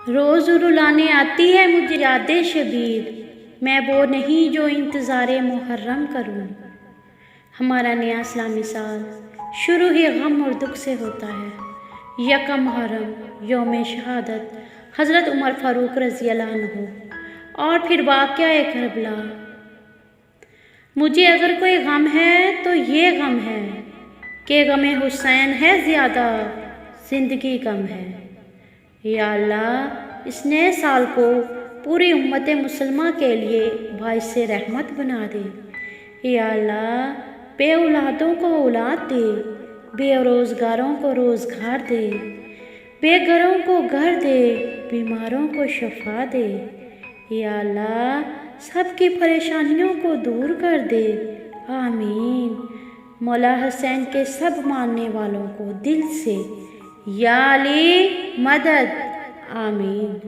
روز رلانے آتی ہے مجھے یاد شبیر، میں وہ نہیں جو انتظار محرم کروں۔ ہمارا نیا اسلامی سال شروع ہی غم اور دکھ سے ہوتا ہے۔ یکم محرم یوم شہادت حضرت عمر فاروق رضی اللہ عنہ، اور پھر واقعہ کربلا۔ مجھے اگر کوئی غم ہے تو یہ غم ہے کہ غم حسین ہے زیادہ، زندگی کم ہے۔ یا اللہ اس نئے سال کو پوری امت مسلمہ کے لیے باعث رحمت بنا دے۔ یا اللہ بے اولادوں کو اولاد دے، بے روزگاروں کو روزگار دے، بے گھروں کو گھر دے، بیماروں کو شفا دے۔ یا اللہ سب کی پریشانیوں کو دور کر دے، آمین۔ مولا حسین کے سب ماننے والوں کو دل سے یا علی مدد، آمین۔